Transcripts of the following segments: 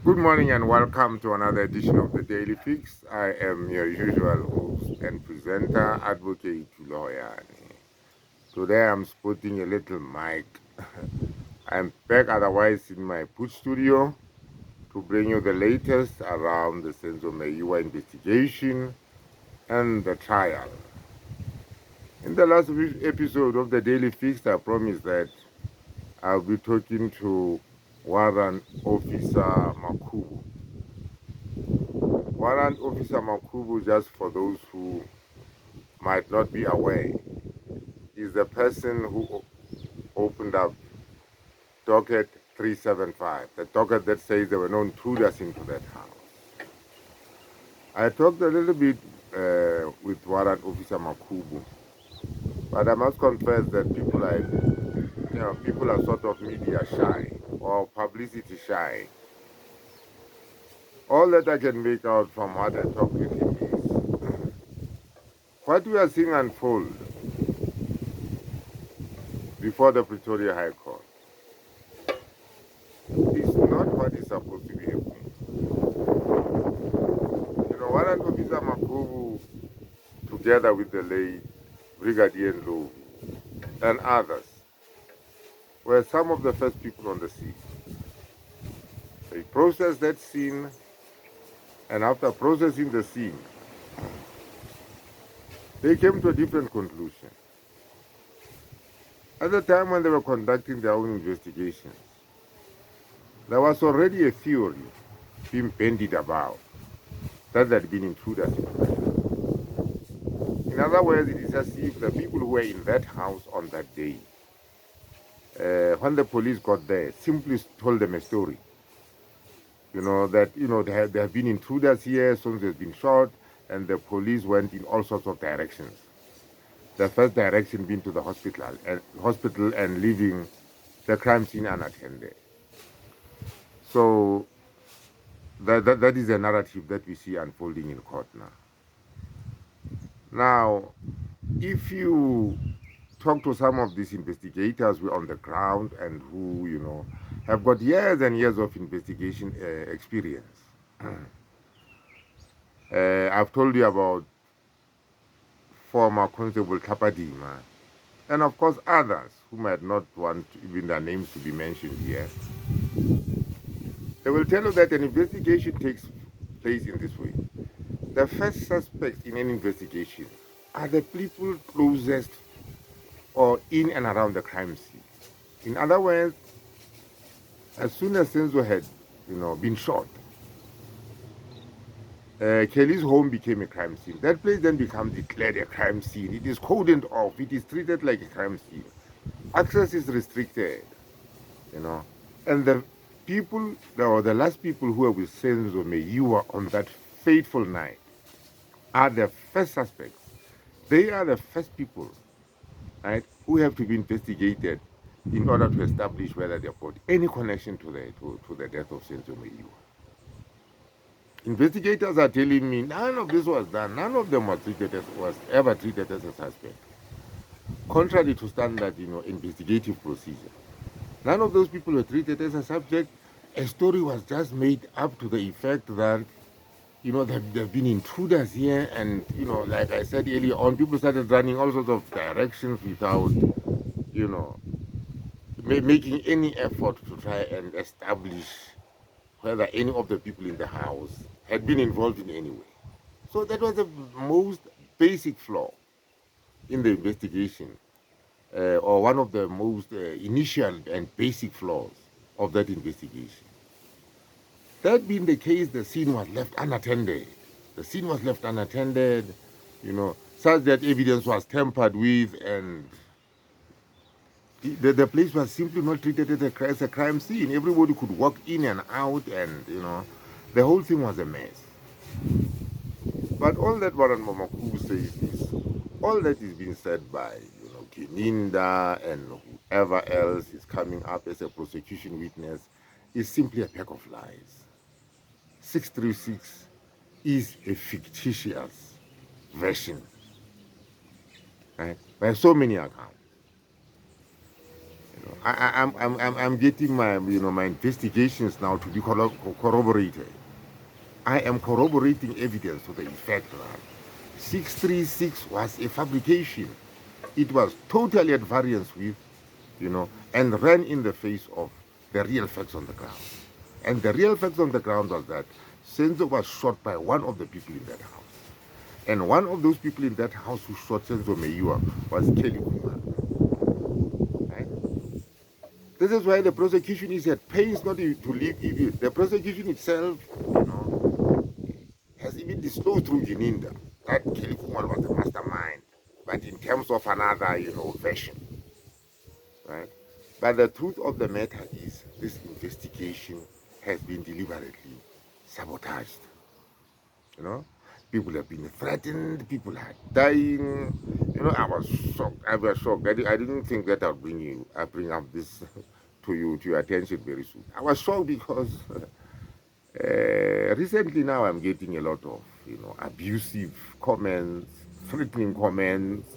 Good morning and welcome to another edition of the Daily Fix. I am your usual host and presenter, Advocate Loyani. Today I'm sporting a little mic. I'm back otherwise in my put studio to bring you the latest around the Senzo Meyiwa investigation and the trial. In the last episode of the Daily Fix, I promised that I'll be talking to Warrant Officer Makubu. Warrant Officer Makubu, just for those who might not be aware, is the person who opened up docket 375, the docket that says there were no intruders into that house. I talked a little bit with Warrant Officer Makubu, but I must confess that people are sort of media shy or publicity shy. All that I can make out from what I talked with him is what we are seeing unfold before the Pretoria High Court is not what is supposed to be happening. Warrant Officer Makubu, together with the late Brigadier Low and others, were some of the first people on the scene. They processed that scene, and after processing the scene, they came to a different conclusion. At the time when they were conducting their own investigations, there was already a theory being bandied about that there had been intruders in the house. In other words, it is as if the people who were in that house on that day, when the police got there, simply told them a story. There have been intruders here, someone has been shot, and the police went in all sorts of directions. The first direction being to the hospital and leaving the crime scene unattended. So that is a narrative that we see unfolding in court now. Now, if you talk to some of these investigators who are on the ground and who, have got years and years of investigation experience, I've told you about former Constable Kapadima, and of course others who might not want even their names to be mentioned here. They will tell you that an investigation takes place in this way. The first suspects in an investigation are the people closest or in and around the crime scene. In other words, as soon as Senzo had, been shot, Kelly's home became a crime scene. That place then becomes declared a crime scene. It is cordoned off. It is treated like a crime scene. Access is restricted, And the people, or the last people who were with Senzo Meyiwa on that fateful night are the first suspects. They are the first people, right, who have to be investigated in order to establish whether they've got any connection to the death of Senzo Meyiwa. Investigators are telling me none of this was done. None of them was ever treated as a suspect, contrary to standard, investigative procedure. None of those people were treated as a subject. A story was just made up to the effect that, there have been intruders here, and like I said earlier on, people started running all sorts of directions without, making any effort to try and establish whether any of the people in the house had been involved in any way. So that was the most basic flaw in the investigation, or one of the most initial and basic flaws of that investigation. That being the case, the scene was left unattended. The scene was left unattended, such that evidence was tampered with, and the place was simply not treated as a crime scene. Everybody could walk in and out, and the whole thing was a mess. But all that Warren Mamaku says is all that is being said by Kininda and whoever else is coming up as a prosecution witness is simply a pack of lies. 636 is a fictitious version, right, by so many accounts. I'm getting my my investigations now to be corroborated. I am corroborating evidence to the effect that 636 was a fabrication. It was totally at variance with, and ran in the face of the real facts on the ground. And the real facts on the ground was that Senzo was shot by one of the people in that house. And one of those people in that house who shot Senzo Meyiwa was Kelly Kumar. Right? This is why the prosecution is at pains not to leave evil. The prosecution itself, has even disclosed through Gininda that Kelly Kumar was the mastermind. But in terms of another, version, right? But the truth of the matter is this investigation has been deliberately sabotaged. You know, people have been threatened, people are dying. I was shocked. I was shocked. I didn't think that I bring up this to your attention very soon. I was shocked because recently now I'm getting a lot of abusive comments, threatening comments,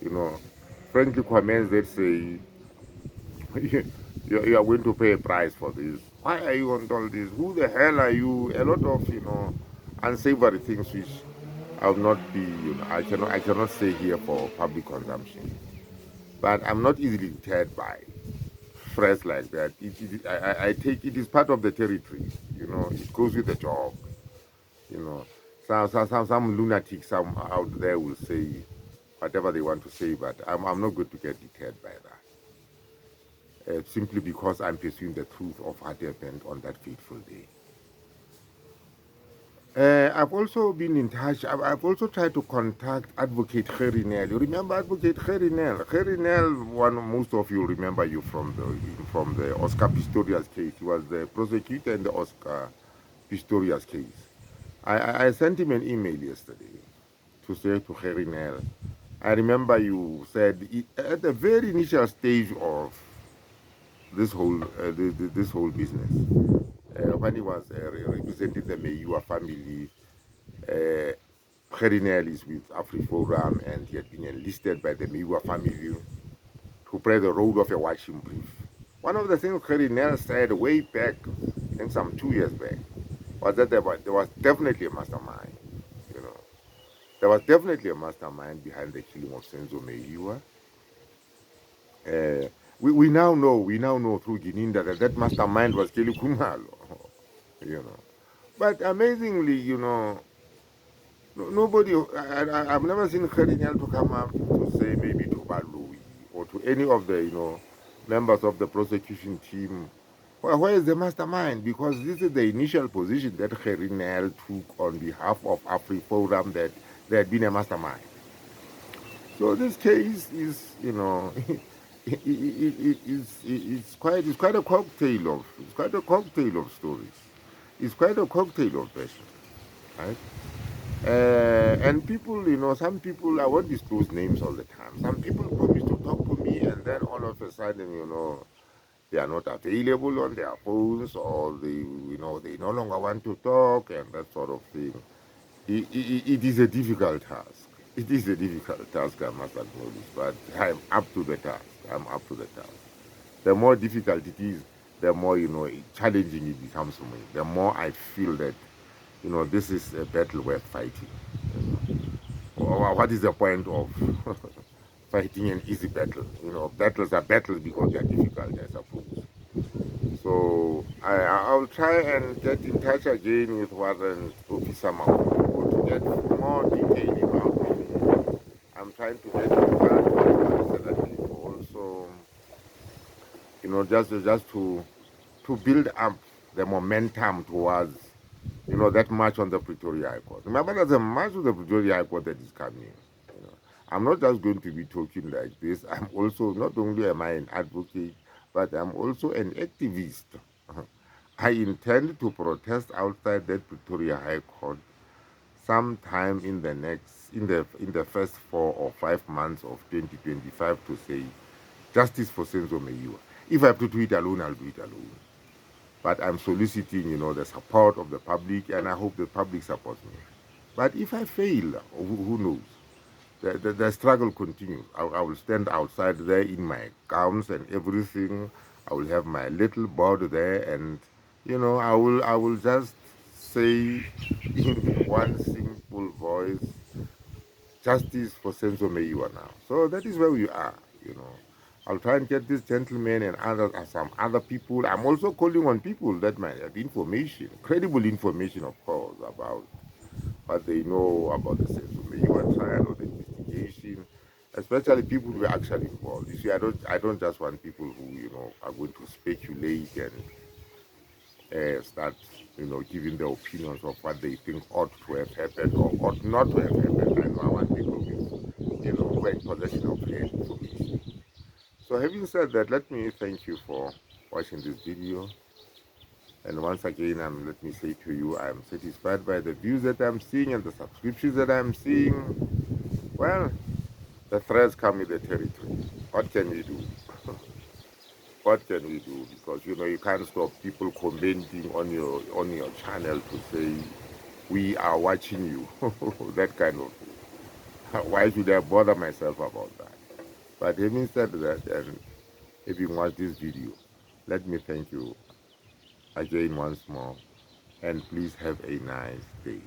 you know, frankly comments that say you are going to pay a price for this. Why are you on all this? Who the hell are you? A lot of unsavory things which I will not be I cannot say here for public consumption. But I'm not easily deterred by threats like that. I take it is part of the territory. It goes with the job. You know, some lunatic some out there will say whatever they want to say, but I'm not going to get deterred by that. Simply because I'm pursuing the truth of what happened on that fateful day. I've also been in touch. I've also tried to contact Advocate Kherinel. You remember Advocate Kherinel? Kherinel, most of you remember you from the Oscar Pistorius case. He was the prosecutor in the Oscar Pistorius case. I sent him an email yesterday to say to Kherinel. I remember you said at the very initial stage of this whole business. When he was representing the Meyiwa family, uh, Kherinel is with AfriForum and he had been enlisted by the Meyiwa family to play the role of a watching brief. One of the things Kherinel said way back, I think some 2 years back, was that there was definitely a mastermind. You know, there was definitely a mastermind behind the killing of Senzo Meyiwa. Uh, we now know through Gininda that mastermind was Kelly Kumalo, you know. But amazingly, nobody, I've never seen Cardinal to come up to say maybe to Balui or to any of the, members of the prosecution team, well, where is the mastermind? Because this is the initial position that Kherinel took on behalf of AfriForum that there had been a mastermind. So this case is, it's quite a cocktail of stories. It's quite a cocktail of versions, right? And people, some people, I won't disclose names all the time. Some people promise to talk to me, and then all of a sudden, they are not available on their phones, or they no longer want to talk, and that sort of thing. It is a difficult task. It is a difficult task, I must acknowledge, but I'm up to the task. I'm up to the task. The more difficult it is, the more, challenging it becomes for me. The more I feel that, this is a battle worth fighting. What is the point of fighting an easy battle? Battles are battles because they are difficult, I suppose. So I'll try and get in touch again with Warren Officer Makumbo to get more detail about it. I'm trying to get in touch with other people also, just to build up the momentum towards, that march on the Pretoria High Court. Remember, there's a march on the Pretoria High Court that is coming. I'm not just going to be talking like this. I'm also, not only am I an advocate, but I'm also an activist. I intend to protest outside that Pretoria High Court sometime in the first 4 or 5 months of 2025 to say justice for Senzo Meyiwa. If I have to do it alone, I'll do it alone. But I'm soliciting, the support of the public, and I hope the public supports me. But if I fail, who knows? the struggle continues. I will stand outside there in my gowns and everything. I will have my little board there, and I will just say in one simple voice, justice for Senzo Meyiwa now. So that is where we are. You know, I'll try and get this gentleman and others and some other people. I'm also calling on people that might have information, credible information, of course, about what they know about the Senzo Meyiwa trial or the investigation, especially people who are actually involved. You see, I don't just want people who are going to speculate and start giving their opinions of what they think ought to have happened or ought not to have happened. I want people who are in possession of real information. So having said that, let me thank you for watching this video. And once again, let me say to you, I'm satisfied by the views that I'm seeing and the subscriptions that I'm seeing. Well, the threats come with the territory. What can we do? What can we do? Because you can't stop people commenting on your channel to say we are watching you. That kind of thing. Why should I bother myself about that? But having said that, and if you watch this video, let me thank you again once more, and please have a nice day.